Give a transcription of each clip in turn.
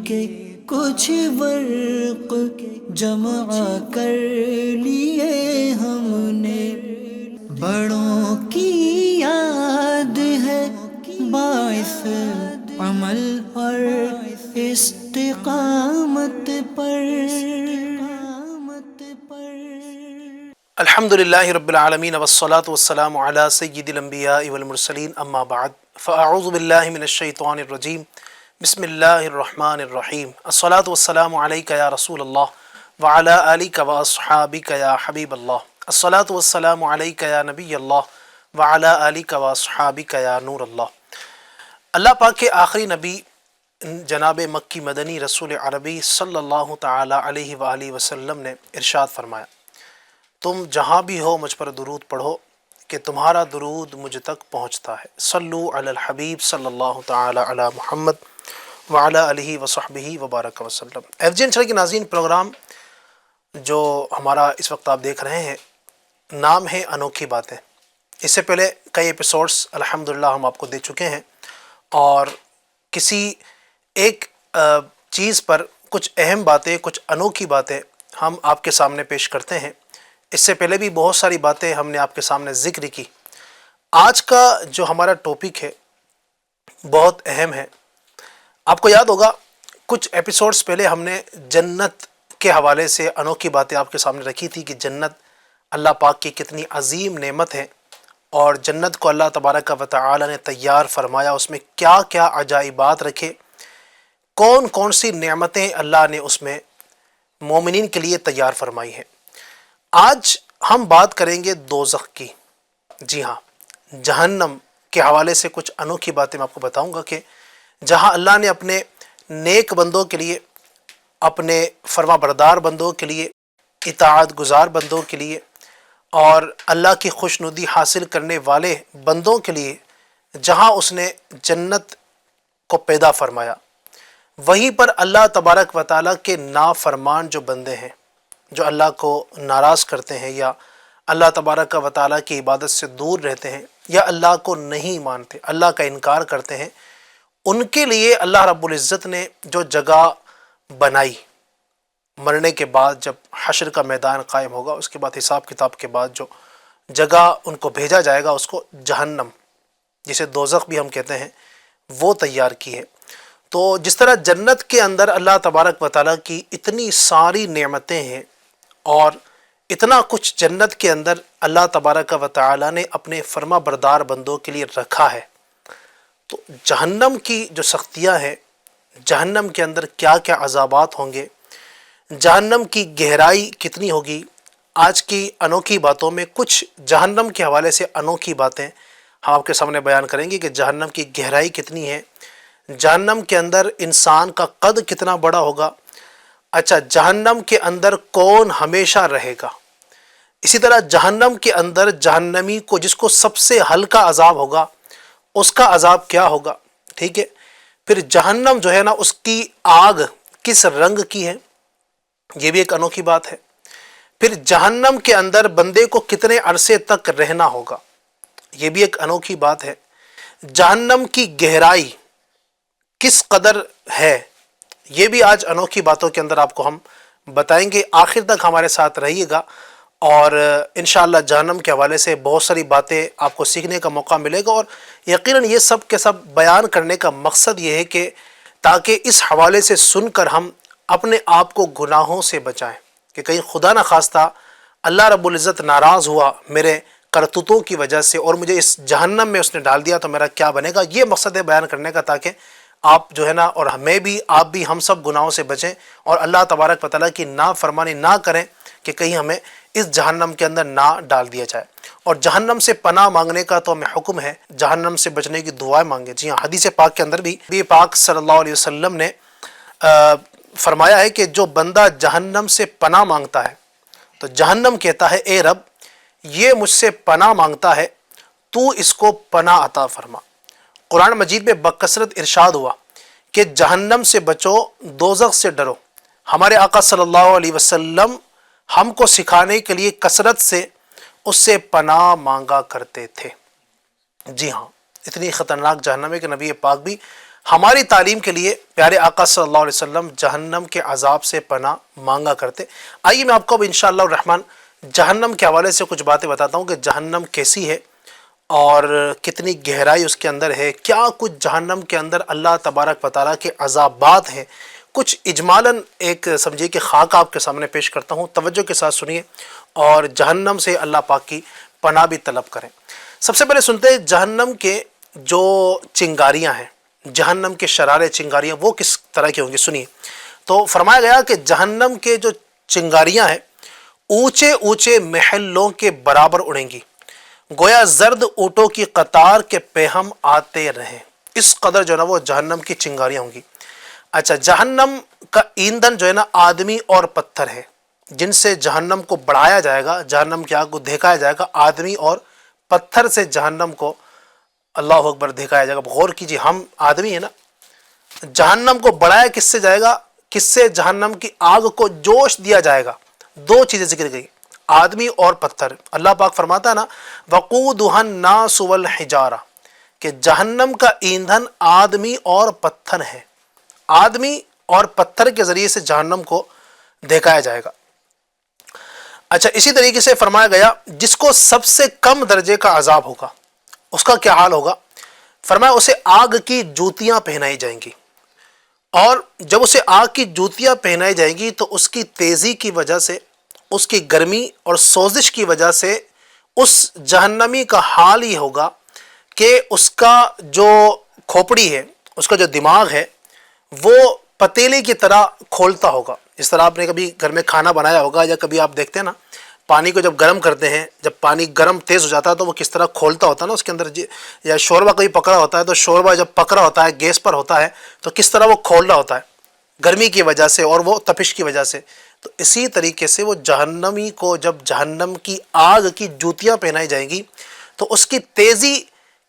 کے کچھ ورق جمع کر لیے ہم نے، بڑوں کی یاد ہے باعث عمل اور استقامت پر۔ الحمد للہ رب العالمین والصلاة والسلام علی سید الانبیاء والمرسلین، اما بعد فاعوذ باللہ من الشیطان الرجیم، بسم اللہ الرحمن الرحیم۔ الصلاة والسلام علیک یا رسول اللہ وعلی آلک واصحابک یا حبیب اللہ، الصلاة والسلام علیک یا نبی اللہ وعلی آلک واصحابک یا نور اللہ۔ اللہ پاک کے آخری نبی جناب مکی مدنی رسول عربی صلی اللہ تعالی علیہ وآلہ وسلم نے ارشاد فرمایا، تم جہاں بھی ہو مجھ پر درود پڑھو کہ تمہارا درود مجھ تک پہنچتا ہے۔ صلو علی الحبیب صلی اللہ تعالی علی محمد وعلی آلہ وصحبہ وبارک وسلم۔ ایف جی این چینل کے ناظرین، پروگرام جو ہمارا اس وقت آپ دیکھ رہے ہیں نام ہے انوکھی باتیں۔ اس سے پہلے کئی ایپیسوڈز الحمدللہ ہم آپ کو دے چکے ہیں، اور کسی ایک چیز پر کچھ اہم باتیں، کچھ انوکھی باتیں ہم آپ کے سامنے پیش کرتے ہیں۔ اس سے پہلے بھی بہت ساری باتیں ہم نے آپ کے سامنے ذکر کی۔ آج کا جو ہمارا ٹاپک ہے بہت اہم ہے۔ آپ کو یاد ہوگا کچھ ایپیسوڈز پہلے ہم نے جنت کے حوالے سے انوکھی باتیں آپ کے سامنے رکھی تھی کہ جنت اللہ پاک کی کتنی عظیم نعمت ہے، اور جنت کو اللہ تبارک و تعالی نے تیار فرمایا، اس میں کیا کیا عجائبات رکھے، کون کون سی نعمتیں اللہ نے اس میں مومنین کے لیے تیار فرمائی ہیں۔ آج ہم بات کریں گے دوزخ کی، جی ہاں، جہنم کے حوالے سے کچھ انوکھی باتیں میں آپ کو بتاؤں گا کہ جہاں اللہ نے اپنے نیک بندوں کے لیے، اپنے فرما بردار بندوں کے لیے، اطاعت گزار بندوں کے لیے اور اللہ کی خوشنودی حاصل کرنے والے بندوں کے لیے جہاں اس نے جنت کو پیدا فرمایا، وہیں پر اللہ تبارک و تعالیٰ کے نافرمان جو بندے ہیں، جو اللہ کو ناراض کرتے ہیں یا اللہ تبارک و تعالیٰ کی عبادت سے دور رہتے ہیں یا اللہ کو نہیں مانتے، اللہ کا انکار کرتے ہیں، ان کے لیے اللہ رب العزت نے جو جگہ بنائی، مرنے کے بعد جب حشر کا میدان قائم ہوگا، اس کے بعد حساب کتاب کے بعد جو جگہ ان کو بھیجا جائے گا، اس کو جہنم، جسے دوزخ بھی ہم کہتے ہیں، وہ تیار کی ہے۔ تو جس طرح جنت کے اندر اللہ تبارک و تعالیٰ کی اتنی ساری نعمتیں ہیں اور اتنا کچھ جنت کے اندر اللہ تبارک و تعالیٰ نے اپنے فرما بردار بندوں کے لیے رکھا ہے، تو جہنم کی جو سختیاں ہیں، جہنم کے اندر کیا کیا عذابات ہوں گے، جہنم کی گہرائی کتنی ہوگی، آج کی انوکھی باتوں میں کچھ جہنم کے حوالے سے انوکھی باتیں ہم آپ کے سامنے بیان کریں گے کہ جہنم کی گہرائی کتنی ہے، جہنم کے اندر انسان کا قد کتنا بڑا ہوگا، اچھا جہنم کے اندر کون ہمیشہ رہے گا، اسی طرح جہنم کے اندر جہنمی کو جس کو سب سے ہلکا عذاب ہوگا اس کا عذاب کیا ہوگا، ٹھیک ہے، پھر جہنم جو ہے نا اس کی آگ کس رنگ کی ہے، یہ بھی ایک انوکھی بات ہے، پھر جہنم کے اندر بندے کو کتنے عرصے تک رہنا ہوگا، یہ بھی ایک انوکھی بات ہے، جہنم کی گہرائی کس قدر ہے، یہ بھی آج انوکھی باتوں کے اندر آپ کو ہم بتائیں گے۔ آخر تک ہمارے ساتھ رہیے گا، اور انشاءاللہ جہنم کے حوالے سے بہت ساری باتیں آپ کو سیکھنے کا موقع ملے گا، اور یقیناً یہ سب کے سب بیان کرنے کا مقصد یہ ہے کہ تاکہ اس حوالے سے سن کر ہم اپنے آپ کو گناہوں سے بچائیں، کہ کہیں خدا نخواستہ اللہ رب العزت ناراض ہوا میرے کرتوتوں کی وجہ سے اور مجھے اس جہنم میں اس نے ڈال دیا تو میرا کیا بنے گا۔ یہ مقصد ہے بیان کرنے کا، تاکہ آپ جو ہے نا، اور ہمیں بھی، آپ بھی، ہم سب گناہوں سے بچیں اور اللہ تبارک و تعالیٰ کی نافرمانی نہ کریں کہ کہیں ہمیں اس جہنم کے اندر نہ ڈال دیا جائے۔ اور جہنم سے پناہ مانگنے کا تو ہمیں حکم ہے، جہنم سے بچنے کی دعائیں مانگیں۔ جی ہاں، حدیث پاک کے اندر بھی نبی پاک صلی اللہ علیہ وسلم نے فرمایا ہے کہ جو بندہ جہنم سے پناہ مانگتا ہے تو جہنم کہتا ہے، اے رب، یہ مجھ سے پناہ مانگتا ہے، تو اس کو پناہ عطا فرما۔ قرآن مجید میں بکثرت ارشاد ہوا کہ جہنم سے بچو، دوزخ سے ڈرو۔ ہمارے آقا صلی اللہ علیہ وسلم ہم کو سکھانے کے لیے کثرت سے اس سے پناہ مانگا کرتے تھے۔ جی ہاں، اتنی خطرناک جہنم ہے کہ نبی پاک بھی ہماری تعلیم کے لیے پیارے آقا صلی اللہ علیہ وسلم جہنم کے عذاب سے پناہ مانگا کرتے۔ آئیے میں آپ کو اب انشاءاللہ الرحمن جہنم کے حوالے سے کچھ باتیں بتاتا ہوں کہ جہنم کیسی ہے اور کتنی گہرائی اس کے اندر ہے، کیا کچھ جہنم کے اندر اللہ تبارک و تعالیٰ کے عذابات ہیں۔ کچھ اجمالاً ایک سمجھیے کہ خاکہ آپ کے سامنے پیش کرتا ہوں، توجہ کے ساتھ سنیے اور جہنم سے اللہ پاک کی پناہ بھی طلب کریں۔ سب سے پہلے سنتے ہیں جہنم کے جو چنگاریاں ہیں، جہنم کے شرارے چنگاریاں وہ کس طرح کی ہوں گی، سنیے۔ تو فرمایا گیا کہ جہنم کے جو چنگاریاں ہیں اونچے اونچے محلوں کے برابر اڑیں گی، گویا زرد اونٹوں کی قطار کے پیہم آتے رہیں، اس قدر جو ہے نا وہ جہنم کی چنگاریاں ہوں گی۔ اچھا، جہنم کا ایندھن جو ہے نا آدمی اور پتھر ہے، جن سے جہنم کو بڑھایا جائے گا، جہنم کی آگ کو دھکایا جائے گا، آدمی اور پتھر سے جہنم کو اللہ اکبر دھکایا جائے گا۔ غور کیجیے، ہم آدمی ہیں نا، جہنم کو بڑھایا کس سے جائے گا، کس سے جہنم کی آگ کو جوش دیا جائے گا؟ دو چیزیں ذکر گئی، آدمی اور پتھر۔ اللہ پاک فرماتا ہے نا وقودها الناس والحجارہ، کہ جہنم کا ایندھن آدمی اور پتھر ہے، آدمی اور پتھر کے ذریعے سے جہنم کو دھکایا جائے گا۔ اچھا، اسی طریقے سے فرمایا گیا جس کو سب سے کم درجے کا عذاب ہوگا اس کا کیا حال ہوگا؟ فرمایا اسے آگ کی جوتیاں پہنائی جائیں گی، اور جب اسے آگ کی جوتیاں پہنائی جائیں گی تو اس کی تیزی کی وجہ سے، اس کی گرمی اور سوزش کی وجہ سے اس جہنمی کا حال یہ ہوگا کہ اس کا جو کھوپڑی ہے، اس کا جو دماغ ہے وہ پتیلے کی طرح کھولتا ہوگا۔ اس طرح آپ نے کبھی گھر میں کھانا بنایا ہوگا یا کبھی آپ دیکھتے ہیں نا پانی کو جب گرم کرتے ہیں، جب پانی گرم تیز ہو جاتا ہے تو وہ کس طرح کھولتا ہوتا ہے نا اس کے اندر، یا شوربہ کبھی پکڑا ہوتا ہے تو شوربہ جب پکڑا ہوتا ہے گیس پر ہوتا ہے تو کس طرح وہ کھول رہا ہوتا ہے گرمی کی وجہ سے اور وہ تپش کی وجہ سے۔ تو اسی طریقے سے وہ جہنمی کو جب جہنم کی آگ کی جوتیاں پہنائی جائیں گی تو اس کی تیزی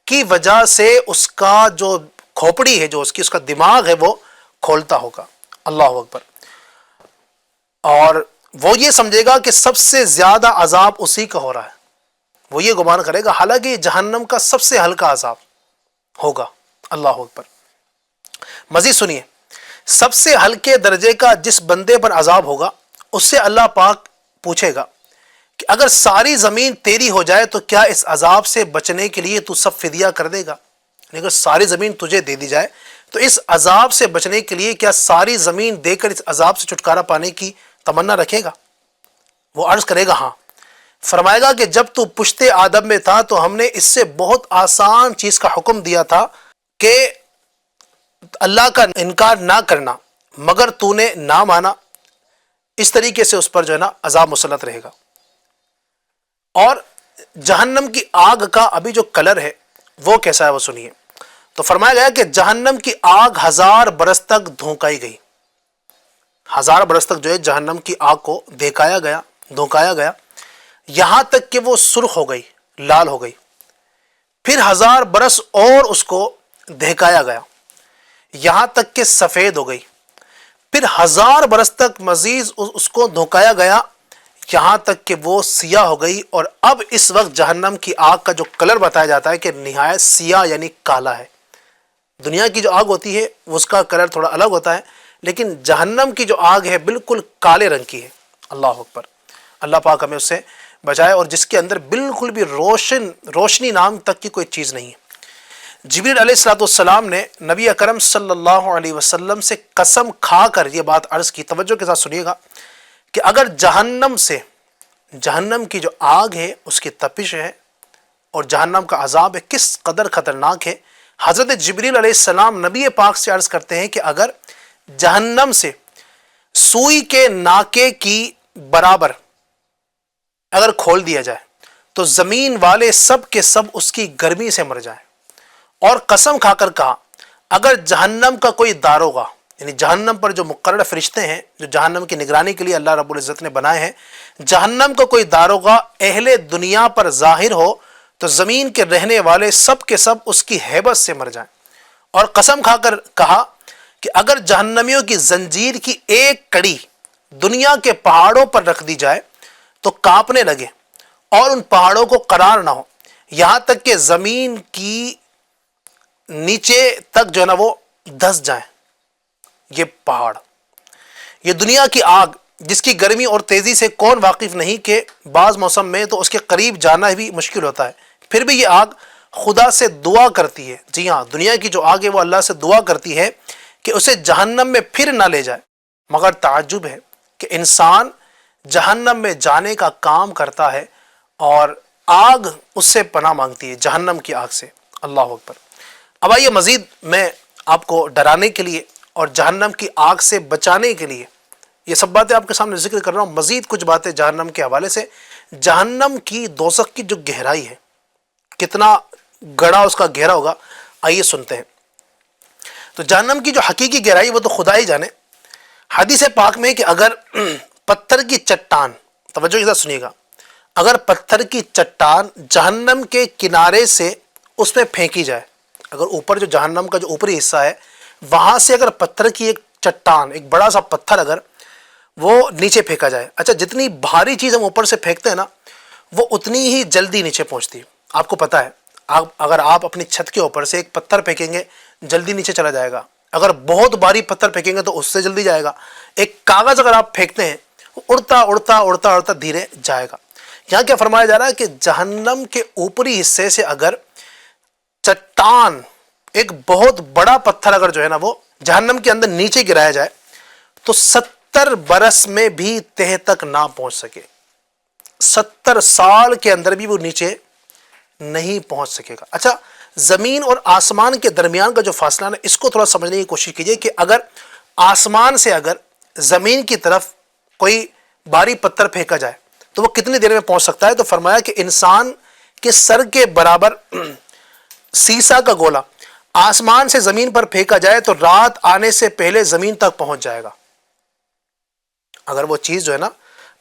کی وجہ سے اس کا جو کھوپڑی ہے، جو اس کا دماغ ہے وہ کھولتا ہوگا۔ اللہ اکبر۔ اور وہ یہ سمجھے گا کہ سب سے زیادہ عذاب اسی کا ہو رہا ہے، وہ یہ گمان کرے گا، حالانکہ یہ جہنم کا سب سے ہلکا عذاب ہوگا۔ اللہ اکبر۔ مزید سنیے، سب سے ہلکے درجے کا جس بندے پر عذاب ہوگا اس سے اللہ پاک پوچھے گا کہ اگر ساری زمین تیری ہو جائے تو کیا اس عذاب سے بچنے کے لیے تو سب فدیہ کر دے گا؟ یعنی اگر ساری زمین تجھے دے دی جائے تو اس عذاب سے بچنے کے لیے کیا ساری زمین دے کر اس عذاب سے چھٹکارا پانے کی تمنا رکھے گا؟ وہ عرض کرے گا ہاں۔ فرمائے گا کہ جب تو پشتے آدم میں تھا تو ہم نے اس سے بہت آسان چیز کا حکم دیا تھا کہ اللہ کا انکار نہ کرنا، مگر تو نے نہ مانا، اس طریقے سے اس پر جو ہے نا عذاب مسلط رہے گا۔ اور جہنم کی آگ کا ابھی جو کلر ہے وہ کیسا ہے وہ سنیے۔ تو فرمایا گیا کہ جہنم کی آگ 1000 برس تک دھونکائی گئی، 1000 برس تک جو ہے جہنم کی آگ کو دھونکایا گیا، یہاں تک کہ وہ سرخ ہو گئی، لال ہو گئی، پھر 1000 برس اور اس کو دھونکایا گیا، یہاں تک کہ سفید ہو گئی، پھر 1000 برس تک مزید اس کو دھونکایا گیا، یہاں تک کہ وہ سیاہ ہو گئی۔ اور اب اس وقت جہنم کی آگ کا جو کلر بتایا جاتا ہے کہ نہایت سیاہ یعنی کالا ہے۔ دنیا کی جو آگ ہوتی ہے اس کا کلر تھوڑا الگ ہوتا ہے، لیکن جہنم کی جو آگ ہے بالکل کالے رنگ کی ہے۔ اللہ اکبر۔ اللہ پاک ہمیں اس سے بچائے، اور جس کے اندر بالکل بھی روشنی نام تک کی کوئی چیز نہیں ہے۔ جبریل علیہ الصلوۃ والسلام نے نبی اکرم صلی اللہ علیہ وسلم سے قسم کھا کر یہ بات عرض کی، توجہ کے ساتھ سنیے گا، کہ اگر جہنم کی جو آگ ہے اس کی تپش ہے اور جہنم کا عذاب ہے کس قدر خطرناک ہے۔ حضرت جبریل علیہ السلام نبی پاک سے عرض کرتے ہیں کہ اگر جہنم سے سوئی کے ناکے کی برابر اگر کھول دیا جائے تو زمین والے سب کے سب اس کی گرمی سے مر جائیں، اور قسم کھا کر کہا اگر جہنم کا کوئی داروغہ، یعنی جہنم پر جو مقرر فرشتے ہیں جو جہنم کی نگرانی کے لیے اللہ رب العزت نے بنائے ہیں، جہنم کا کوئی داروغہ اہل دنیا پر ظاہر ہو تو زمین کے رہنے والے سب کے سب اس کی ہیبت سے مر جائیں، اور قسم کھا کر کہا کہ اگر جہنمیوں کی زنجیر کی ایک کڑی دنیا کے پہاڑوں پر رکھ دی جائے تو کانپنے لگے اور ان پہاڑوں کو قرار نہ ہو، یہاں تک کہ زمین کی نیچے تک جو ہے نا وہ دھس جائیں یہ پہاڑ، یہ دنیا کی آگ جس کی گرمی اور تیزی سے کون واقف نہیں کہ بعض موسم میں تو اس کے قریب جانا بھی مشکل ہوتا ہے، پھر بھی یہ آگ خدا سے دعا کرتی ہے. جی ہاں، دنیا کی جو آگ ہے وہ اللہ سے دعا کرتی ہے کہ اسے جہنم میں پھر نہ لے جائے. مگر تعجب ہے کہ انسان جہنم میں جانے کا کام کرتا ہے اور آگ اس سے پناہ مانگتی ہے، جہنم کی آگ سے. اللہ اکبر. اب آئیے مزید میں آپ کو ڈرانے کے لیے اور جہنم کی آگ سے بچانے کے لیے یہ سب باتیں آپ کے سامنے ذکر کر رہا ہوں، مزید کچھ باتیں جہنم کے حوالے سے. جہنم کی دوزخ کی جو گہرائی ہے، کتنا گڑا اس کا گہرا ہوگا، آئیے سنتے ہیں. تو جہنم کی جو حقیقی گہرائی وہ تو خدا ہی جانے. حدیث پاک میں کہ اگر پتھر کی چٹان، توجہ کے ساتھ سنیے گا، اگر پتھر کی چٹان جہنم کے کنارے سے اس میں پھینکی جائے، اگر اوپر جو جہنم کا جو اوپری حصہ ہے وہاں سے اگر پتھر کی ایک چٹان، ایک بڑا سا پتھر اگر وہ نیچے پھینکا جائے، اچھا جتنی بھاری چیز ہم اوپر سے پھینکتے ہیں نا وہ اتنی ہی جلدی نیچے پہنچتی ہے. آپ کو پتا ہے اگر آپ اپنی چھت کے اوپر سے ایک پتھر پھینکیں گے جلدی نیچے چلا جائے گا، اگر بہت بھاری پتھر پھینکیں گے تو اس سے جلدی جائے گا. ایک کاغذ اگر آپ پھینکتے ہیں اڑتا اڑتا اڑتا اڑتا دھیرے جائے گا. یہاں کیا فرمایا جا رہا ہے کہ جہنم کے اوپری حصے سے اگر چٹان، ایک بہت بڑا پتھر اگر جو ہے نا وہ جہنم کے اندر نیچے گرایا جائے تو 70 برس میں بھی تہ تک نہ پہنچ سکے، 70 سال کے اندر بھی وہ نیچے نہیں پہنچ سکے گا. اچھا زمین اور آسمان کے درمیان کا جو فاصلہ ہے اس کو تھوڑا سمجھنے کی کوشش کیجئے کہ اگر آسمان سے اگر زمین کی طرف کوئی بھاری پتھر پھینکا جائے تو وہ کتنی دیر میں پہنچ سکتا ہے. تو فرمایا کہ انسان کے سر کے برابر سیسا کا گولا آسمان سے زمین پر پھینکا جائے تو رات آنے سے پہلے زمین تک پہنچ جائے گا. اگر وہ چیز جو ہے نا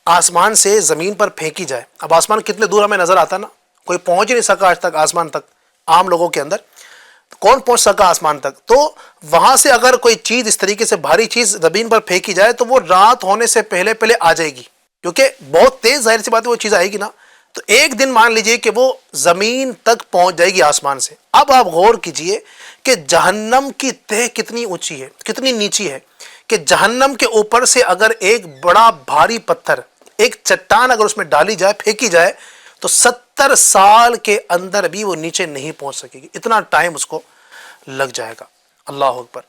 آسمان سے زمین پر پھینکی جائے، اب آسمان کتنے دور ہمیں نظر آتا نا، کوئی پہنچ ہی نہیں سکا آج تک آسمان تک، عام لوگوں کے اندر کون پہنچ سکا آسمان تک. تو وہاں سے اگر کوئی چیز اس طریقے سے بھاری چیز زمین پر پھینکی جائے تو وہ رات ہونے سے پہلے پہلے آ جائے گی، کیونکہ بہت تیز ظاہر سی بات ہے وہ چیز آئے گی نا. تو ایک دن مان لیجئے کہ وہ زمین تک پہنچ جائے گی آسمان سے. اب آپ غور کیجئے کہ جہنم کی تہ کتنی اونچی ہے، کتنی نیچی ہے، کہ جہنم کے اوپر سے اگر ایک بڑا بھاری پتھر، ایک چٹان اگر اس میں ڈالی جائے، پھینکی جائے تو 70 سال کے اندر بھی وہ نیچے نہیں پہنچ سکے گی، اتنا ٹائم اس کو لگ جائے گا. اللہ اکبر.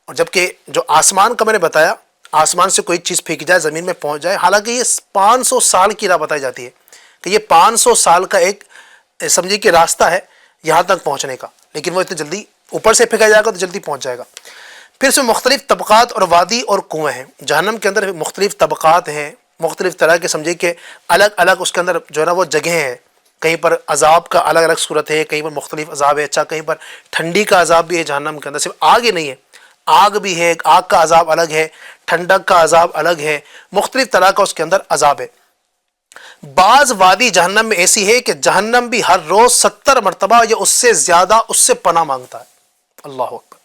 اور جبکہ جو آسمان کا میں نے بتایا، آسمان سے کوئی چیز پھینکی جائے زمین میں پہنچ جائے، حالانکہ یہ 500 سال کی راہ بتائی جاتی ہے کہ یہ 500 سال کا ایک سمجھیے کہ راستہ ہے یہاں تک پہنچنے کا، لیکن وہ اتنی جلدی اوپر سے پھینکا جائے گا تو جلدی پہنچ جائے گا. پھر اس میں مختلف طبقات اور وادی اور کنویں ہیں. جہنم کے اندر مختلف طبقات ہیں، مختلف طرح کے سمجھے کہ الگ الگ اس کے اندر جو ہے نا وہ جگہیں ہیں. کہیں پر عذاب کا الگ الگ صورت ہے، کہیں پر مختلف عذاب ہے. اچھا کہیں پر ٹھنڈی کا عذاب بھی ہے جہنم کے اندر، صرف آگ ہی نہیں ہے، آگ بھی ہے، آگ کا عذاب الگ ہے، ٹھنڈک کا عذاب الگ ہے، مختلف طرح کا اس کے اندر عذاب ہے. بعض وادی جہنم میں ایسی ہے کہ جہنم بھی ہر روز 70 مرتبہ یا اس سے زیادہ اس سے پناہ مانگتا ہے. اللہ اکبر.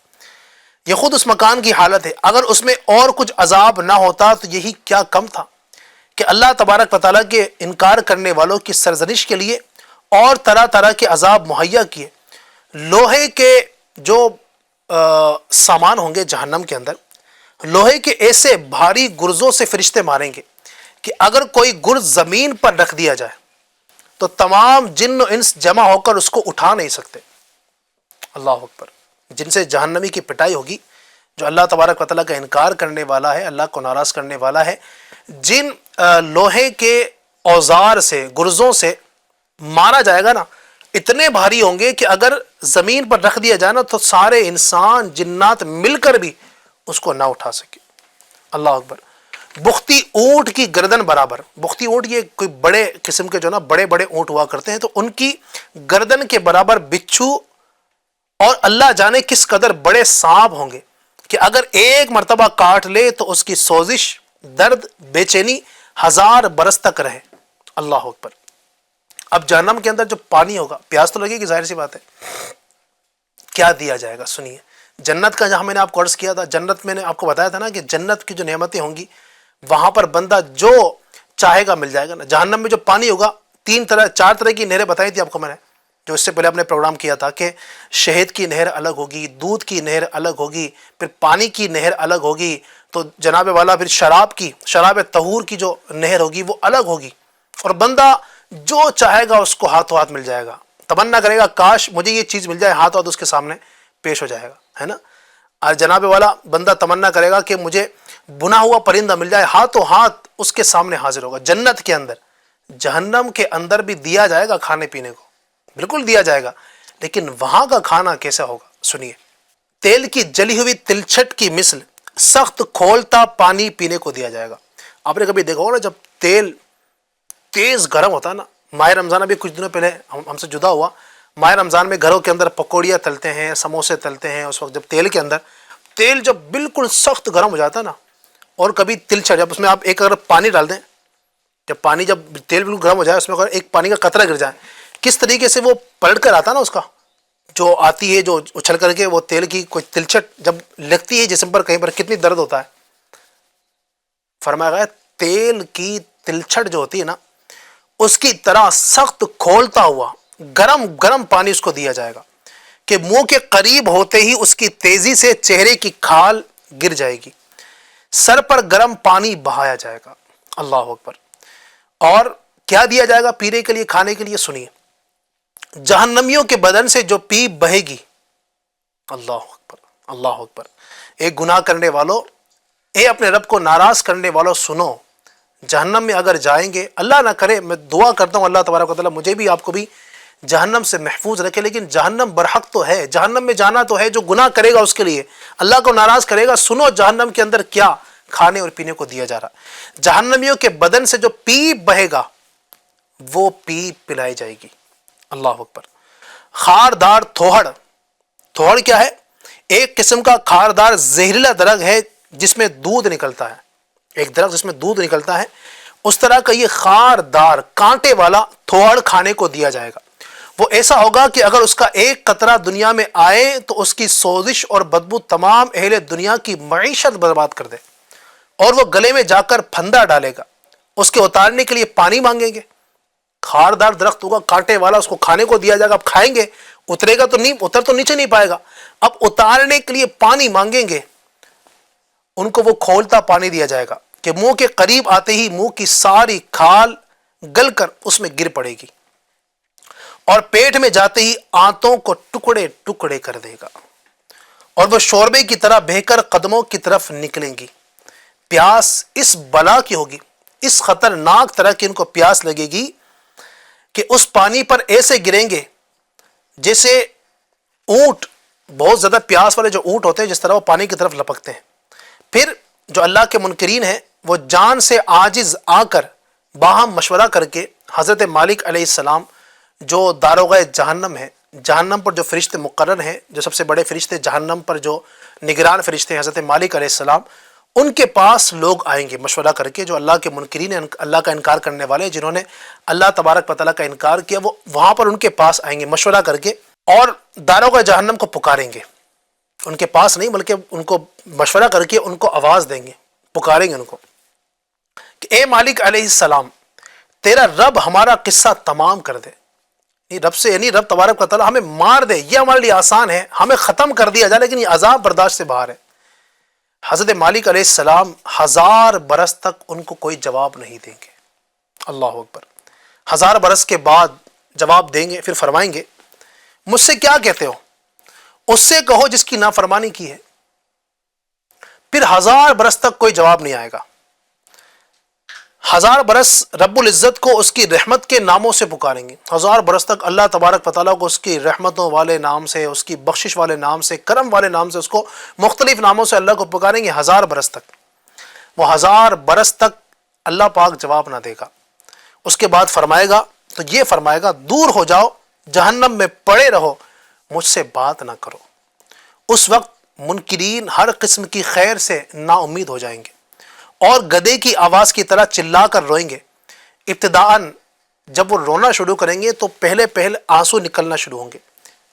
یہ خود اس مکان کی حالت ہے. اگر اس میں اور کچھ عذاب نہ ہوتا تو یہی کیا کم تھا کہ اللہ تبارک و تعالیٰ کے انکار کرنے والوں کی سرزنش کے لیے اور طرح طرح کے عذاب مہیا کیے. لوہے کے جو سامان ہوں گے جہنم کے اندر، لوہے کے ایسے بھاری گرزوں سے فرشتے ماریں گے کہ اگر کوئی گرز زمین پر رکھ دیا جائے تو تمام جن و انس جمع ہو کر اس کو اٹھا نہیں سکتے. اللہ اکبر. جن سے جہنمی کی پٹائی ہوگی، جو اللہ تبارک و تعالیٰ کا انکار کرنے والا ہے، اللہ کو ناراض کرنے والا ہے، جن لوہے کے اوزار سے، گرزوں سے مارا جائے گا نا، اتنے بھاری ہوں گے کہ اگر زمین پر رکھ دیا جائے نا تو سارے انسان جنات مل کر بھی اس کو نہ اٹھا سکے. اللہ اکبر. بختی اونٹ کی گردن برابر، بختی اونٹ یہ کوئی بڑے قسم کے جو نا بڑے بڑے اونٹ ہوا کرتے ہیں، تو ان کی گردن کے برابر بچھو اور اللہ جانے کس قدر بڑے سانپ ہوں گے کہ اگر ایک مرتبہ کاٹ لے تو اس کی سوزش، درد، بے چینی 1000 برس تک رہے. اللہ اکبر. اب جہنم کے اندر جو پانی ہوگا، پیاس تو لگے گی ظاہر سی بات ہے، کیا دیا جائے گا سنیے. جنت کا جہاں میں نے آپ کو عرض کیا تھا، جنت میں نے آپ کو بتایا تھا نا کہ جنت کی جو نعمتیں ہوں گی وہاں پر بندہ جو چاہے گا مل جائے گا نا. جہنم میں جو پانی ہوگا 4 طرح کی نہریں بتائی تھی آپ کو میں نے. جو اس سے پہلے اپنے پروگرام کیا تھا کہ شہد کی نہر الگ ہوگی، دودھ کی نہر الگ ہوگی، پھر پانی کی نہر الگ ہوگی، تو جناب والا پھر شراب طہور کی جو نہر ہوگی وہ الگ ہوگی، اور بندہ جو چاہے گا اس کو ہاتھوں ہاتھ مل جائے گا، تمنا کرے گا کاش مجھے یہ چیز مل جائے، ہاتھوں ہاتھ اس کے سامنے پیش ہو جائے گا، ہے نا۔ اور جناب والا بندہ تمنا کرے گا کہ مجھے بنا ہوا پرندہ مل جائے، ہاتھوں ہاتھ اس کے سامنے حاضر ہوگا۔ جنت کے اندر، جہنم کے اندر بھی دیا جائے گا کھانے پینے کو، بالکل دیا جائے گا، لیکن وہاں کا کھانا کیسا ہوگا سنیے۔ تیل کی جلی ہوئی تلچھٹ کی مثل سخت کھولتا پانی پینے کو دیا جائے گا۔ آپ نے کبھی دیکھا ہوگا نا جب تیل تیز گرم ہوتا ہے نا، ماہ رمضان ابھی کچھ دنوں پہلے ہم سے جدا ہوا، ماہ رمضان میں گھروں کے اندر پکوڑیاں تلتے ہیں، سموسے تلتے ہیں، اس وقت جب تیل کے اندر تیل جب بالکل سخت گرم ہو جاتا ہے نا، اور کبھی تلچھٹ جب اس میں آپ ایک اگر پانی ڈال دیں، جب پانی جب تیل بالکل گرم ہو جائے اس میں اگر ایک پانی کا قطرہ گر جائے، کس طریقے سے وہ پلٹ کر آتا ہے نا، اس کا جو آتی ہے جو اچھل کر کے وہ تیل کی کوئی تلچھٹ جب لگتی ہے جسم پر کہیں پر کتنی درد ہوتا ہے۔ فرمایا گیا تیل کی تلچھٹ جو ہوتی ہے نا اس کی طرح سخت کھولتا ہوا گرم گرم پانی اس کو دیا جائے گا کہ منہ کے قریب ہوتے ہی اس کی تیزی سے چہرے کی کھال گر جائے گی، سر پر گرم پانی بہایا جائے گا۔ اللہ اکبر۔ اور کیا دیا جائے گا پینے کے لیے، کھانے کے لیے؟ سنیے، جہنمیوں کے بدن سے جو پیپ بہے گی۔ اللہ اکبر، اللہ اکبر۔ ایک گناہ کرنے والوں، اے اپنے رب کو ناراض کرنے والوں سنو، جہنم میں اگر جائیں گے، اللہ نہ کرے، میں دعا کرتا ہوں اللہ تبارک و تعالیٰ مجھے بھی آپ کو بھی جہنم سے محفوظ رکھے، لیکن جہنم برحق تو ہے، جہنم میں جانا تو ہے، جو گناہ کرے گا اس کے لیے اللہ کو ناراض کرے گا۔ سنو جہنم کے اندر کیا کھانے اور پینے کو دیا جا رہا۔ جہنمیوں کے بدن سے جو پیپ بہے گا وہ پیپ پلائی جائے گی۔ اللہ اکبر۔ خاردار تھوہڑ، تھوہڑ کیا ہے؟ ایک قسم کا خاردار زہریلا درخت ہے جس میں دودھ نکلتا ہے، ایک درخت جس میں دودھ نکلتا ہے، اس طرح کا یہ خاردار کانٹے والا تھوہڑ کھانے کو دیا جائے گا۔ وہ ایسا ہوگا کہ اگر اس کا ایک قطرہ دنیا میں آئے تو اس کی سوزش اور بدبو تمام اہل دنیا کی معیشت برباد کر دے، اور وہ گلے میں جا کر پھندا ڈالے گا۔ اس کے اتارنے کے لیے پانی مانگیں گے۔ خاردار درخت ہوگا کانٹے والا، اس کو کھانے کو دیا جائے گا، اب کھائیں گے، اترے گا تو نہیں، اتر تو نیچے نہیں پائے گا، اب اتارنے کے لیے پانی مانگیں گے، ان کو وہ کھولتا پانی دیا جائے گا کہ منہ کے قریب آتے ہی منہ کی ساری کھال گل کر اس میں گر پڑے گی، اور پیٹ میں جاتے ہی آنتوں کو ٹکڑے ٹکڑے کر دے گا، اور وہ شوربے کی طرح بہہ کر قدموں کی طرف نکلیں گی۔ پیاس اس بلا کی ہوگی، اس خطرناک طرح کی ان کو پیاس لگے گی کہ اس پانی پر ایسے گریں گے جیسے اونٹ، بہت زیادہ پیاس والے جو اونٹ ہوتے ہیں جس طرح وہ پانی کی طرف لپکتے ہیں۔ پھر جو اللہ کے منکرین ہیں وہ جان سے عاجز آ کر باہم مشورہ کر کے حضرت مالک علیہ السلام جو داروغہ جہنم ہے، جہنم پر جو فرشتے مقرر ہیں، جو سب سے بڑے فرشتے جہنم پر جو نگران فرشتے ہیں حضرت مالک علیہ السلام، ان کے پاس لوگ آئیں گے مشورہ کر کے، جو اللہ کے منکرین ہیں، اللہ کا انکار کرنے والے جنہوں نے اللہ تبارک و تعالیٰ کا انکار کیا، وہ وہاں پر ان کے پاس آئیں گے مشورہ کر کے، اور داروغہ جہنم کو پکاریں گے، ان کے پاس نہیں بلکہ ان کو مشورہ کر کے ان کو آواز دیں گے، پکاریں گے ان کو کہ اے مالک علیہ السلام، تیرا رب ہمارا قصہ تمام کر دے، رب سے یعنی رب تبارک و تعالیٰ ہمیں مار دے، یہ ہمارے لیے آسان ہے، ہمیں ختم کر دیا جائے، لیکن یہ عذاب برداشت سے باہر ہے۔ حضرت مالک علیہ السلام 1000 برس تک ان کو کوئی جواب نہیں دیں گے۔ اللہ اکبر۔ 1000 برس کے بعد جواب دیں گے، پھر فرمائیں گے مجھ سے کیا کہتے ہو؟ اس سے کہو جس کی نافرمانی کی ہے۔ پھر 1000 برس تک کوئی جواب نہیں آئے گا۔ 1000 برس رب العزت کو اس کی رحمت کے ناموں سے پکاریں گے، 1000 برس تک اللہ تبارک و تعالیٰ کو اس کی رحمتوں والے نام سے، اس کی بخشش والے نام سے، کرم والے نام سے، اس کو مختلف ناموں سے اللہ کو پکاریں گے 1000 برس تک۔ وہ 1000 برس تک اللہ پاک جواب نہ دے گا۔ اس کے بعد فرمائے گا تو یہ فرمائے گا دور ہو جاؤ، جہنم میں پڑے رہو، مجھ سے بات نہ کرو۔ اس وقت منکرین ہر قسم کی خیر سے نا امید ہو جائیں گے اور گدے کی آواز کی طرح چلا کر روئیں گے۔ ابتداءً جب وہ رونا شروع کریں گے تو پہلے آنسو نکلنا شروع ہوں گے،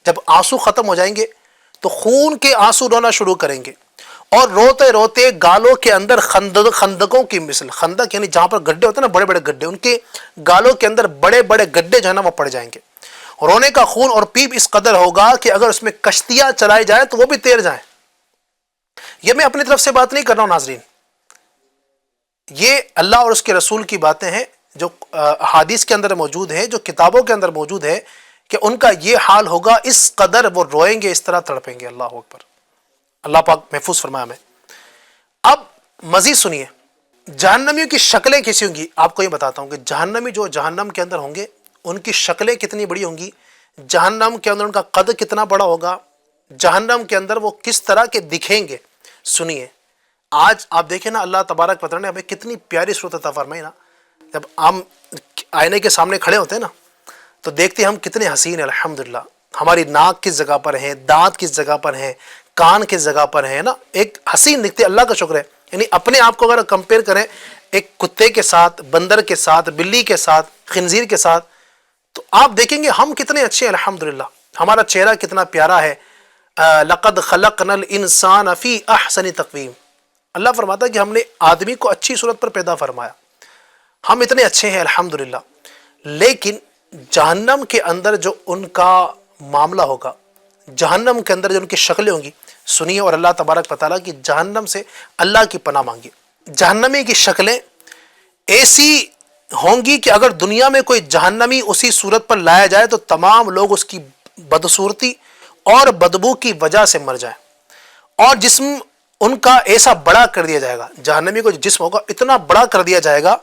جب آنسو ختم ہو جائیں گے تو خون کے آنسو رونا شروع کریں گے، اور روتے روتے گالوں کے اندر خندقوں کی مثل، خندق یعنی جہاں پر گڈھے ہوتے ہیں نا، بڑے بڑے گڈھے، ان کے گالوں کے اندر بڑے بڑے گڈھے جو ہے نا وہ پڑ جائیں گے، رونے کا خون اور پیپ اس قدر ہوگا کہ اگر اس میں کشتیاں چلائی جائیں تو وہ بھی تیر جائیں. یہ میں اپنی طرف سے بات نہیں کر رہا ہوں ناظرین، یہ اللہ اور اس کے رسول کی باتیں ہیں جو احادیث کے اندر موجود ہیں، جو کتابوں کے اندر موجود ہے کہ ان کا یہ حال ہوگا، اس قدر وہ روئیں گے، اس طرح تڑپیں گے. اللہ اکبر، اللہ پاک محفوظ فرمایا ہمیں. اب مزید سنیے جہنمیوں کی شکلیں کیسی ہوں گی. آپ کو یہ بتاتا ہوں کہ جہنمی جو جہنم کے اندر ہوں گے ان کی شکلیں کتنی بڑی ہوں گی، جہنم کے اندر ان کا قد کتنا بڑا ہوگا، جہنم کے اندر وہ کس طرح کے دکھیں گے. سنیے آج آپ دیکھیں نا، اللہ تبارک و تعالی نے ہمیں کتنی پیاری صورت عطا فرمائی نا. جب ہم آئینے کے سامنے کھڑے ہوتے ہیں نا تو دیکھتے ہیں ہم کتنے حسین ہیں الحمدللہ. ہماری ناک کس جگہ پر ہیں، دانت کس جگہ پر ہیں، کان کس جگہ پر ہیں نا، ایک حسین دکھتے. اللہ کا شکر ہے. یعنی اپنے آپ کو اگر کمپیئر کریں ایک کتے کے ساتھ، بندر کے ساتھ، بلی کے ساتھ، خنزیر کے ساتھ، تو آپ دیکھیں گے ہم کتنے اچھے ہیں الحمدللہ. ہمارا چہرہ کتنا پیارا ہے. لقد خلقنا الانسان فی احسن تقویم. اللہ فرماتا ہے کہ ہم نے آدمی کو اچھی صورت پر پیدا فرمایا، ہم اتنے اچھے ہیں الحمدللہ. لیکن جہنم کے اندر جو ان کا معاملہ ہوگا، جہنم کے اندر جو ان کی شکلیں ہوں گی، سنیے اور اللہ تبارک و تعالیٰ کی جہنم سے اللہ کی پناہ مانگی. جہنمی کی شکلیں ایسی ہوں گی کہ اگر دنیا میں کوئی جہنمی اسی صورت پر لایا جائے تو تمام لوگ اس کی بدصورتی اور بدبو کی وجہ سے مر جائیں. اور جسم ان کا ایسا بڑا کر دیا جائے گا، جہنمی کو جو جسم ہوگا اتنا بڑا کر دیا جائے گا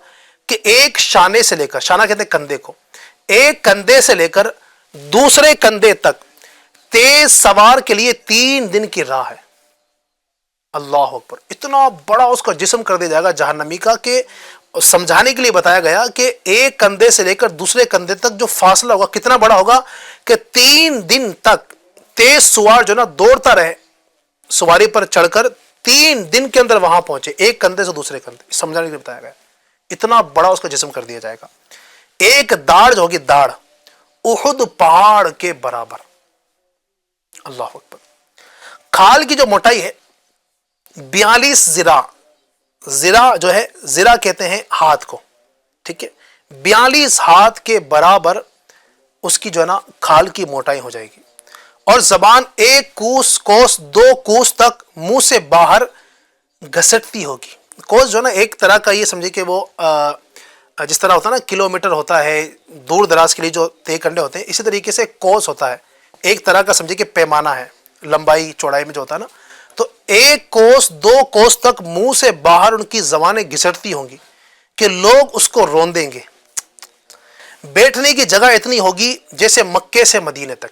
کہ ایک شانے سے لے کر، شانہ کہتے ہیں کندھے کو، ایک کندھے سے لے کر دوسرے کندھے تک تیز سوار کے لیے 3 دن کی راہ ہے. اللہ اکبر، اتنا بڑا اس کا جسم کر دیا جائے گا جہنمی کا کہ سمجھانے کے لیے بتایا گیا کہ ایک کندھے سے لے کر دوسرے کندھے تک جو فاصلہ ہوگا کتنا بڑا ہوگا کہ 3 دن تک تیز سوار جو نا دوڑتا رہے سواری پر چڑھ کر، 3 دن کے اندر وہاں پہنچے ایک کندھے سے دوسرے کندھے. سمجھانے کے لیے بتایا گیا اتنا بڑا اس کا جسم کر دیا جائے گا. ایک داڑھ جو ہوگی، داڑھ احد پہاڑ کے برابر. اللہ اکبر. کھال کی جو موٹائی ہے 42 ذراع. ذراع جو ہے، ذراع کہتے ہیں ہاتھ کو، ٹھیک ہے، 42 ہاتھ کے برابر اس کی جو ہے نا کھال کی موٹائی ہو جائے گی. اور زبان 1 کوس 2 کوس تک منہ سے باہر گھسٹتی ہوگی. کوس جو نا ایک طرح کا، یہ سمجھے کہ وہ جس طرح ہوتا ہے نا کلومیٹر ہوتا ہے دور دراز کے لیے جو طے کرنے ہوتے ہیں، اسی طریقے سے کوس ہوتا ہے ایک طرح کا، سمجھے کہ پیمانہ ہے لمبائی چوڑائی میں جو ہوتا ہے نا. تو 1 کوس 2 کوس تک منہ سے باہر ان کی زبانیں گھسٹتی ہوں گی کہ لوگ اس کو رون دیں گے. بیٹھنے کی جگہ اتنی ہوگی جیسے مکے سے مدینے تک.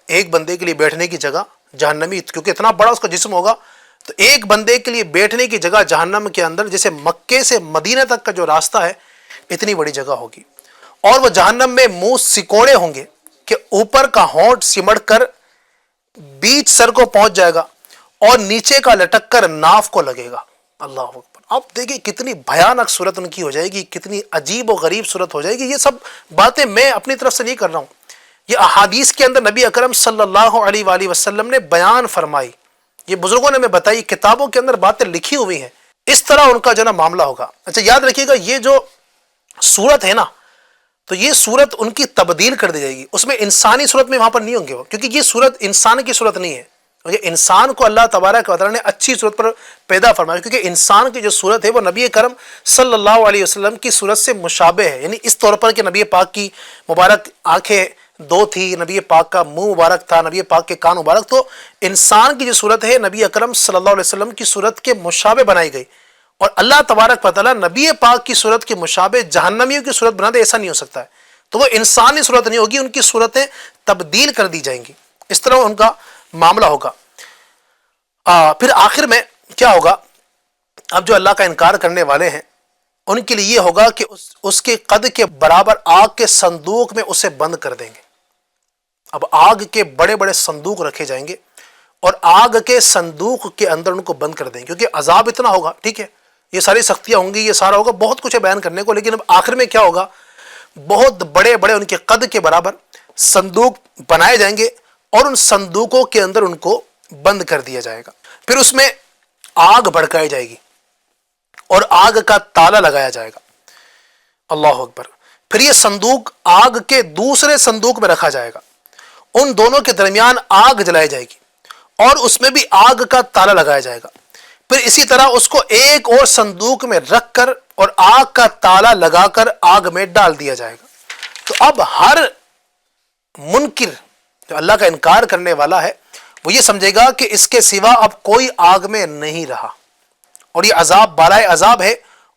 ایک بندے کے لیے بیٹھنے کی جگہ جہنمی، کیونکہ اتنا بڑا اس کا جسم ہوگا، تو ایک بندے کے لیے بیٹھنے کی جگہ جہنم کے اندر جیسے مکے سے مدینہ تک کا جو راستہ ہے اتنی بڑی جگہ ہوگی. اور وہ جہنم میں منہ سکوڑے ہوں گے کہ اوپر کا ہونٹ سمٹ کر بیچ سر کو پہنچ جائے گا اور نیچے کا لٹک کر ناف کو لگے گا. اللہ اکبر. آپ دیکھیں کتنی بھیانک صورت ان کی ہو جائے گی، کتنی عجیب و غریب صورت ہو جائے گی. یہ سب باتیں میں اپنی طرف سے نہیں کر رہا ہوں، یہ احادیث کے اندر نبی اکرم صلی اللہ علیہ وآلہ وسلم نے بیان فرمائی، یہ بزرگوں نے ہمیں بتائی، کتابوں کے اندر باتیں لکھی ہوئی ہیں. اس طرح ان کا جو نا معاملہ ہوگا. اچھا یاد رکھیے گا، یہ جو صورت ہے نا، تو یہ صورت ان کی تبدیل کر دی جائے گی. اس میں انسانی صورت میں وہاں پر نہیں ہوں گے وہ، کیونکہ یہ صورت انسان کی صورت نہیں ہے. انسان کو اللہ تبارک و تعالیٰ نے اچھی صورت پر پیدا فرمایا، کیونکہ انسان کی جو صورت ہے وہ نبی کرم صلی اللہ علیہ وسلم کی صورت سے مشابہ ہے. یعنی اس طور پر کہ نبی پاک کی مبارک آنکھیں 2 تھی، نبی پاک کا منہ مبارک تھا، نبی پاک کے کان مبارک. تو انسان کی جو صورت ہے نبی اکرم صلی اللہ علیہ وسلم کی صورت کے مشابہ بنائی گئی. اور اللہ تبارک و تعالیٰ نبی پاک کی صورت کے مشابہ جہنمیوں کی صورت بنا دے، ایسا نہیں ہو سکتا ہے. تو وہ انسانی صورت نہیں ہوگی، ان کی صورتیں تبدیل کر دی جائیں گی. اس طرح ان کا معاملہ ہوگا. پھر آخر میں کیا ہوگا؟ اب جو اللہ کا انکار کرنے والے ہیں ان کے لیے یہ ہوگا کہ اس کے قد کے برابر آگ کے صندوق میں اسے بند کر دیں گے. اب آگ کے بڑے بڑے صندوق رکھے جائیں گے اور آگ کے صندوق کے اندر ان کو بند کر دیں گے، کیونکہ عذاب اتنا ہوگا. ٹھیک ہے، یہ ساری سختیاں ہوں گی، یہ سارا ہوگا، بہت کچھ ہے بیان کرنے کو. لیکن اب آخر میں کیا ہوگا؟ بہت بڑے بڑے ان کے قد کے برابر صندوق بنائے جائیں گے اور ان صندوقوں کے اندر ان کو بند کر دیا جائے گا. پھر اس میں آگ بھڑکائی جائے گی اور آگ کا تالا لگایا جائے گا. اللہ اکبر. پھر یہ صندوق آگ کے دوسرے صندوق میں رکھا جائے گا، ان دونوں کے درمیان آگ جلائی جائے گی اور اس میں بھی آگ کا تالا لگایا جائے گا، پھر اسی طرح اس کو ایک اور صندوق میں رکھ کر اور آگ کا تالا لگا کر آگ میں ڈال دیا جائے گا۔ تو اب ہر منکر جو اللہ کا انکار کرنے والا ہے وہ یہ سمجھے گا کہ اس کے سوا اب کوئی آگ میں نہیں رہا، اور یہ عذاب بالائے عذاب ہے،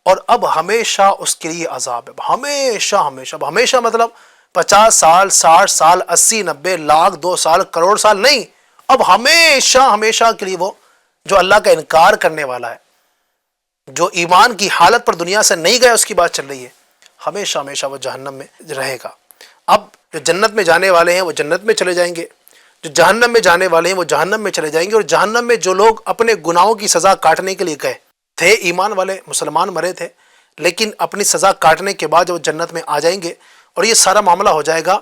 اور اب ہمیشہ اس کے لیے عذاب ہے، ہمیشہ ہمیشہ۔ ہمیشہ مطلب 50 سال، 60 سال، 80، 90، لاکھ، 2 سال، کروڑ سال نہیں، اب ہمیشہ ہمیشہ کے لیے وہ جو اللہ کا انکار کرنے والا ہے، جو ایمان کی حالت پر دنیا سے نہیں گیا، اس کی بات چل رہی ہے، ہمیشہ ہمیشہ وہ جہنم میں رہے گا۔ اب جو جنت میں جانے والے ہیں وہ جنت میں چلے جائیں گے، جو جہنم میں جانے والے ہیں وہ جہنم میں چلے جائیں گے، اور جہنم میں جو لوگ اپنے گناہوں کی سزا کاٹنے کے لیے گئے تھے، ایمان والے مسلمان مرے تھے، لیکن اپنی سزا کاٹنے کے بعد وہ جنت میں آ جائیں گے اور یہ سارا معاملہ ہو جائے گا۔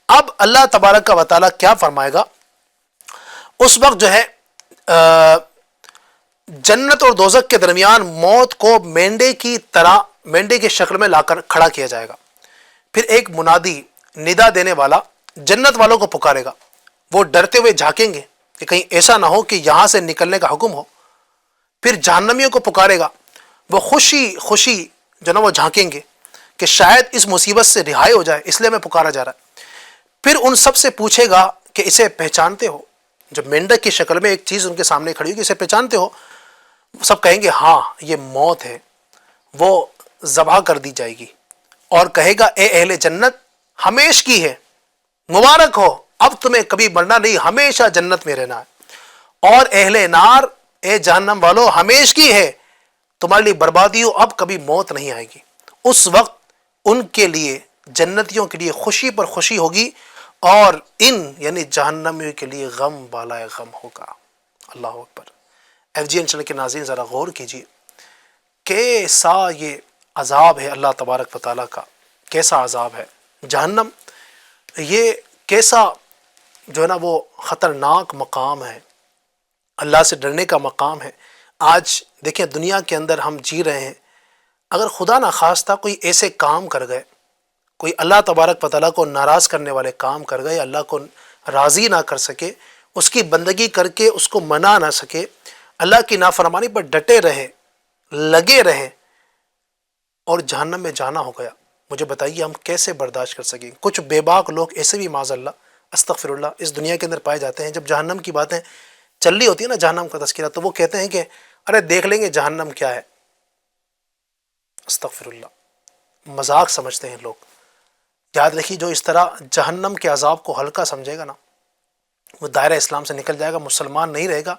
اب اللہ تبارک و تعالیٰ کیا فرمائے گا؟ اس وقت جو ہے جنت اور دوزخ کے درمیان موت کو مینڈے کی طرح، مینڈے کی شکل میں لا کر کھڑا کیا جائے گا۔ پھر ایک منادی، ندا دینے والا جنت والوں کو پکارے گا، وہ ڈرتے ہوئے جھانکیں گے کہ کہیں ایسا نہ ہو کہ یہاں سے نکلنے کا حکم ہو۔ پھر جہنمیوں کو پکارے گا، وہ خوشی خوشی جو نا وہ جھانکیں گے کہ شاید اس مصیبت سے رہائی ہو جائے، اس لیے میں پکارا جا رہا ہے۔ پھر ان سب سے پوچھے گا کہ اسے پہچانتے ہو؟ جب مینڈک کی شکل میں ایک چیز ان کے سامنے کھڑی ہوگی، اسے پہچانتے ہو؟ سب کہیں گے ہاں یہ موت ہے، وہ ذبح کر دی جائے گی، اور کہے گا اے اہل جنت ہمیشگی ہے، مبارک ہو، اب تمہیں کبھی مرنا نہیں، ہمیشہ جنت میں رہنا ہے، اور اہل نار، اے جہنم والو ہمیشگی ہے، تمہارے لیے بربادی ہو، اب کبھی موت نہیں آئے گی۔ اس وقت ان کے لیے، جنتیوں کے لیے خوشی پر خوشی ہوگی، اور ان یعنی جہنمیوں کے لیے غم بالائے غم ہوگا۔ اللہ اکبر۔ ایف جی این چینل کے ناظرین ذرا غور کیجیے، کیسا یہ عذاب ہے اللہ تبارک و تعالیٰ کا، کیسا عذاب ہے جہنم، یہ کیسا جو ہے نا وہ خطرناک مقام ہے، اللہ سے ڈرنے کا مقام ہے۔ آج دیکھیں دنیا کے اندر ہم جی رہے ہیں، اگر خدا نخواستہ کوئی ایسے کام کر گئے، کوئی اللہ تبارک و تعالیٰ کو ناراض کرنے والے کام کر گئے، اللہ کو راضی نہ کر سکے، اس کی بندگی کر کے اس کو منا نہ سکے، اللہ کی نافرمانی پر ڈٹے رہے، لگے رہے، اور جہنم میں جانا ہو گیا، مجھے بتائیے ہم کیسے برداشت کر سکیں؟ کچھ بے باک لوگ ایسے بھی معاذ اللہ، استغفر اللہ، اس دنیا کے اندر پائے جاتے ہیں، جب جہنم کی باتیں چل رہی ہوتی ہے نا، جہنم کا تذکرہ، تو وہ کہتے ہیں کہ ارے دیکھ لیں گے جہنم کیا ہے۔ استغفر اللہ، مذاق سمجھتے ہیں لوگ۔ یاد رکھیے جو اس طرح جہنم کے عذاب کو ہلکا سمجھے گا نا، وہ دائرہ اسلام سے نکل جائے گا، مسلمان نہیں رہے گا،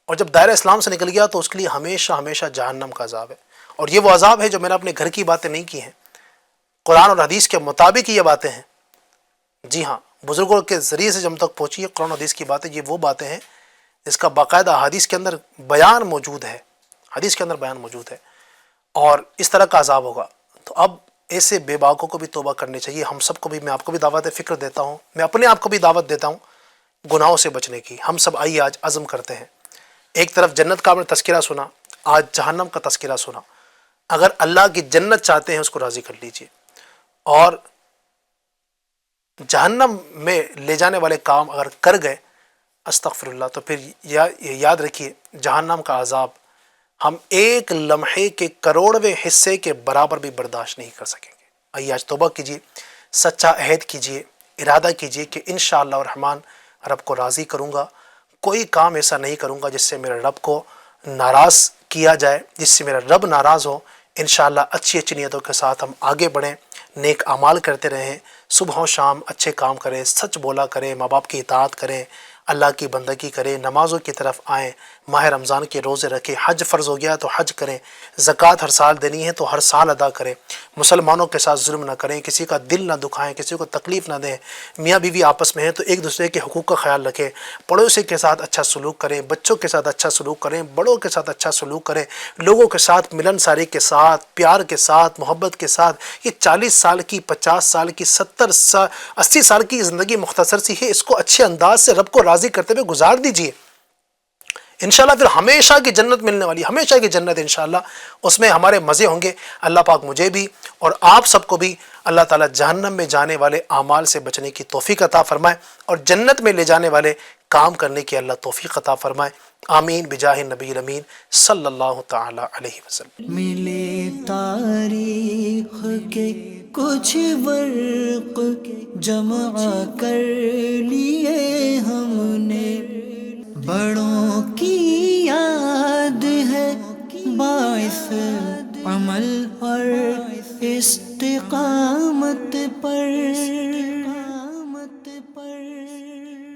اور جب دائرہ اسلام سے نکل گیا تو اس کے لیے ہمیشہ ہمیشہ جہنم کا عذاب ہے۔ اور یہ وہ عذاب ہے جو میں نے اپنے گھر کی باتیں نہیں کی ہیں، قرآن اور حدیث کے مطابق یہ باتیں ہیں۔ جی ہاں، بزرگوں کے ذریعے سے جب تک پہنچی ہے قرآن و حدیث کی باتیں، یہ وہ باتیں ہیں جس کا باقاعدہ حدیث کے اندر بیان موجود ہے، حدیث کے اندر بیان موجود ہے، اور اس طرح کا عذاب ہوگا۔ تو اب ایسے بے باکوں کو بھی توبہ کرنی چاہیے، ہم سب کو بھی، میں آپ کو بھی دعوت فکر دیتا ہوں، میں اپنے آپ کو بھی دعوت دیتا ہوں گناہوں سے بچنے کی۔ ہم سب آئیے آج عزم کرتے ہیں، ایک طرف جنت کا آپ نے تذکرہ سنا، آج جہنم کا تذکرہ سنا، اگر اللہ کی جنت چاہتے ہیں اس کو راضی کر لیجئے، اور جہنم میں لے جانے والے کام اگر کر گئے استغفر اللہ، تو پھر یاد رکھیے جہنم کا عذاب ہم ایک لمحے کے کروڑویں حصے کے برابر بھی برداشت نہیں کر سکیں گے۔ آئیے آج توبہ کیجیے، سچا عہد کیجیے، ارادہ کیجیے کہ انشاءاللہ الرحمن رب کو راضی کروں گا، کوئی کام ایسا نہیں کروں گا جس سے میرے رب کو ناراض کیا جائے، جس سے میرا رب ناراض ہو۔ انشاءاللہ اچھی اچھی نیتوں کے ساتھ ہم آگے بڑھیں، نیک اعمال کرتے رہیں، صبح و شام اچھے کام کریں، سچ بولا کریں، ماں باپ کی اطاعت کریں، اللہ کی بندگی کریں، نمازوں کی طرف آئیں، ماہ رمضان کے روزے رکھیں، حج فرض ہو گیا تو حج کریں، زکوٰۃ ہر سال دینی ہے تو ہر سال ادا کریں، مسلمانوں کے ساتھ ظلم نہ کریں، کسی کا دل نہ دکھائیں، کسی کو تکلیف نہ دیں، میاں بیوی آپس میں ہیں تو ایک دوسرے کے حقوق کا خیال رکھیں، پڑوسی کے ساتھ اچھا سلوک کریں، بچوں کے ساتھ اچھا سلوک کریں، بڑوں کے ساتھ اچھا سلوک کریں، لوگوں کے ساتھ ملن ساری کے ساتھ، پیار کے ساتھ، محبت کے ساتھ۔ یہ 40 سال کی، 50 سال کی، 70 سال، 80 سال کی زندگی مختصر سی ہے، اس کو اچھے انداز سے رب کو راضی کرتے ہوئے گزار دیجئے، انشاءاللہ پھر ہمیشہ کی جنت ملنے والی، ہمیشہ کی جنت انشاءاللہ، اس میں ہمارے مزے ہوں گے۔ اللہ پاک مجھے بھی اور آپ سب کو بھی اللہ تعالیٰ جہنم میں جانے والے اعمال سے بچنے کی توفیق عطا فرمائے اور جنت میں لے جانے والے کام کرنے کی اللہ توفیق عطا فرمائے. آمین بجاہ نبی الامین صلی اللہ تعالی علیہ وسلم. ملے تاریخ کے کچھ ورق جمع کر لیے ہم نے، بڑوں کی یاد ہے باعث عمل اور استقامت پر.